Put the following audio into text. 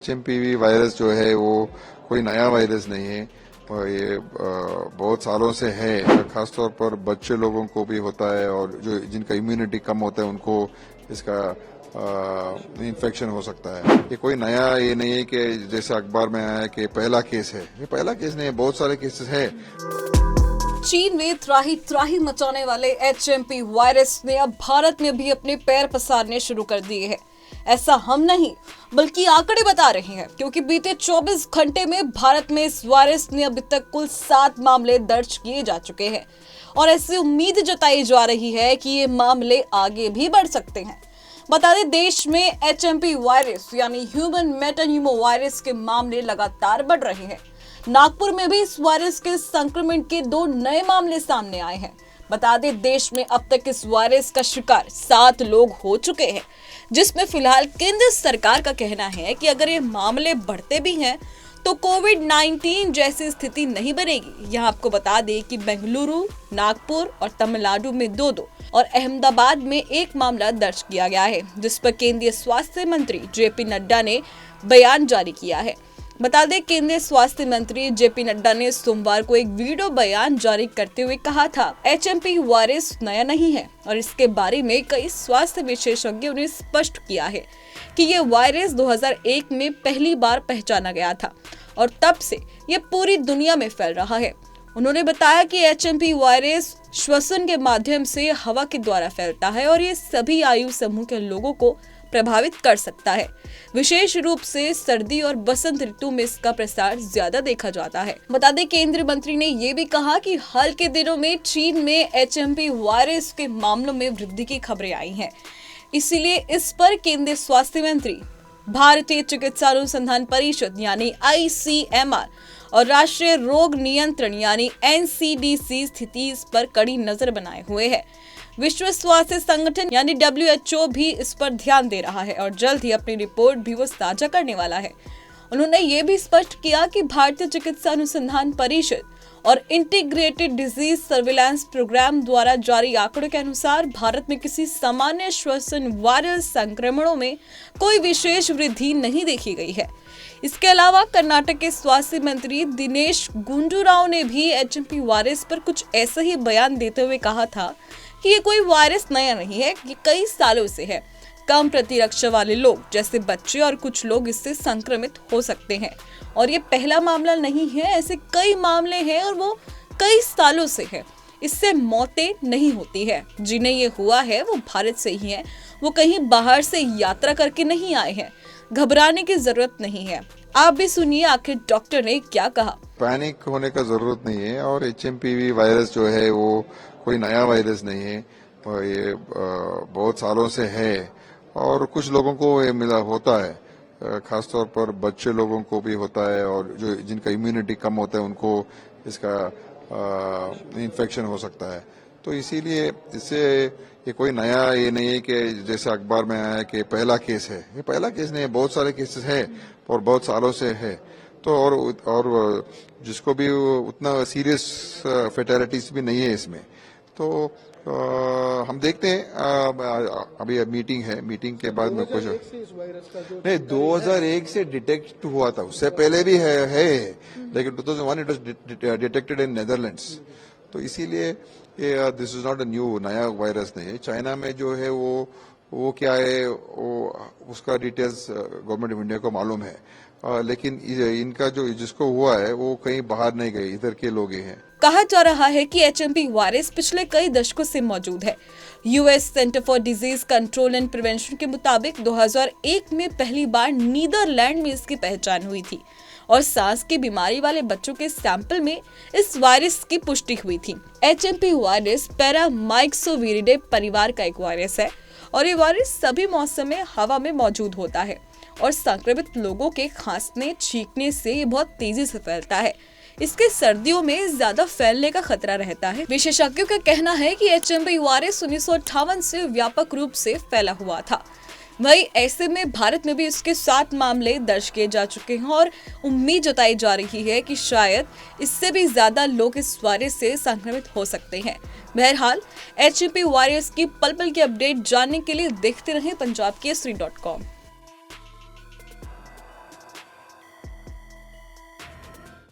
HMPV virus जो है वो कोई नया वायरस नहीं है और ये बहुत सालों से है। खासतौर पर बच्चे लोगों को भी होता है और जो जिनका इम्यूनिटी कम होता है उनको इसका इन्फेक्शन हो सकता है। ये कोई नया ये नहीं है कि जैसे अखबार में आया कि पहला केस है। ये पहला केस नहीं है, बहुत सारे केसेस है। चीन में त्राही त्राही मचाने वाले एचएमपी वायरस ने अब भारत में भी अपने पैर पसारने शुरू कर दिए हैं। ऐसा हम नहीं बल्कि आंकड़े बता रहे हैं, क्योंकि बीते 24 घंटे में भारत में इस वायरस ने अभी तक कुल 7 मामले दर्ज किए जा चुके हैं और ऐसी उम्मीद जताई जा रही है कि ये मामले आगे भी बढ़ सकते हैं। बता दें, देश में एचएमपी वायरस यानी ह्यूमन मेटान्यूमो वायरस के मामले लगातार बढ़ रहे हैं। नागपुर में भी इस वायरस के संक्रमण के 2 नए मामले सामने आए हैं। बता दें, देश में अब तक इस वायरस का शिकार 7 लोग हो चुके हैं, जिसमें फिलहाल केंद्र सरकार का कहना है कि अगर ये मामले बढ़ते भी हैं तो कोविड-19 जैसी स्थिति नहीं बनेगी। यहाँ आपको बता दें कि बेंगलुरु, नागपुर और तमिलनाडु में 2-2 और अहमदाबाद में 1 मामला दर्ज किया गया है, जिस पर केंद्रीय स्वास्थ्य मंत्री जेपी नड्डा ने बयान जारी किया है। बता दें, केंद्रीय स्वास्थ्य मंत्री जेपी नड्डा ने सोमवार को एक वीडियो बयान जारी करते हुए कहा था, एचएमपी वायरस नया नहीं है और इसके बारे में कई स्वास्थ्य विशेषज्ञों ने स्पष्ट किया है कि ये वायरस 2001 में पहली बार पहचाना गया था और तब से ये पूरी दुनिया में फैल रहा है। उन्होंने बताया कि एचएमपी वायरस श्वसन के माध्यम से हवा के द्वारा फैलता है और ये सभी आयु समूह के लोगों को प्रभावित कर सकता है। विशेष रूप से सर्दी और बसंत ऋतु में इसका प्रसार ज्यादा देखा जाता है। बता दें, केंद्रीय मंत्री ने ये भी कहा कि हाल के दिनों में चीन में एचएमपी वायरस के मामलों में वृद्धि की खबरें आई हैं। इसीलिए इस पर केंद्रीय स्वास्थ्य मंत्री, भारतीय चिकित्सा अनुसंधान परिषद यानी ICMR और राष्ट्रीय रोग नियंत्रण यानी NCDC स्थिति इस पर कड़ी नजर बनाए हुए है। विश्व स्वास्थ्य संगठन यानी WHO भी इस पर ध्यान दे रहा है और जल्द ही अपनी रिपोर्ट भी वो साझा करने वाला है। उन्होंने ये भी स्पष्ट किया कि भारतीय चिकित्सा अनुसंधान परिषद और इंटीग्रेटेड डिजीज सर्विलांस प्रोग्राम द्वारा जारी आंकड़ों के अनुसार भारत में किसी सामान्य श्वसन वायरल संक्रमणों में कोई विशेष वृद्धि नहीं देखी गई है। इसके अलावा कर्नाटक के स्वास्थ्य मंत्री दिनेश गुंडूराव ने भी एचएमपी वायरस पर कुछ ऐसा ही बयान देते हुए कहा था कि ये कोई वायरस नया नहीं है, ये कई सालों से है। कम प्रतिरक्षा वाले लोग जैसे बच्चे और कुछ लोग इससे संक्रमित हो सकते हैं और ये पहला मामला नहीं है। ऐसे कई मामले हैं और वो कई सालों से है। इससे मौतें नहीं होती है। जिन्हें ये हुआ है वो भारत से ही है, वो कहीं बाहर से यात्रा करके नहीं आए हैं। घबराने की जरूरत नहीं है। आप भी सुनिए आखिर डॉक्टर ने क्या कहा। पैनिक होने का जरूरत नहीं है और एचएमपीवी वायरस जो है वो कोई नया वायरस नहीं है और ये बहुत सालों से है और कुछ लोगों को ये मिला होता है। खासतौर पर बच्चे लोगों को भी होता है और जो जिनका इम्यूनिटी कम होता है उनको इसका इन्फेक्शन हो सकता है। तो इसीलिए इससे ये कोई नया ये नहीं है कि जैसे अखबार में आया कि पहला केस है। ये पहला केस नहीं है, बहुत सारे केसेस है और बहुत सालों से है। तो और जिसको भी उतना सीरियस फेटेलिटीज भी नहीं है इसमें। तो हम देखते हैं, अभी मीटिंग है, मीटिंग के बाद में कुछ नहीं। 2001 से डिटेक्ट हुआ था, उससे पहले भी है लेकिन 2001 it was detected in Netherlands. तो इसीलिए ये this is not a new, नया वायरस नहीं है। चाइना में जो है वो क्या है, वो उसका डिटेल्स गवर्नमेंट ऑफ इंडिया को मालूम है, लेकिन इनका जो जिसको हुआ है वो कहीं बाहर नहीं गए, इधर के लोग ही हैं। कहा जा रहा है कि एचएमपी वायरस पिछले कई दशकों से मौजूद है। US centre for disease control and prevention के मुताबिक 2001 में पहली बार नीदरलैंड में इसकी पहचान हुई थी और सांस की बीमारी वाले बच्चों के सैंपल में इस वायरस की पुष्टि हुई थी। एचएमपी वायरस पैरामाइक्सोविरिडे परिवार का एक वायरस है और ये वायरस सभी मौसम में हवा में मौजूद होता है और संक्रमित लोगों के खांसने छींकने से ये बहुत तेजी से फैलता है। इसके सर्दियों में ज्यादा फैलने का खतरा रहता है। विशेषज्ञों का कहना है कि एचएमपी वायरस 1958 से व्यापक रूप से फैला हुआ था। वहीं ऐसे में भारत में भी इसके 7 मामले दर्ज किए जा चुके हैं और उम्मीद जताई जा रही है कि शायद इससे भी ज्यादा लोग इस वायरस से संक्रमित हो सकते हैं। बहरहाल एचएमपी वायरस की पल पल की अपडेट जानने के लिए देखते रहें पंजाब केसरी.com।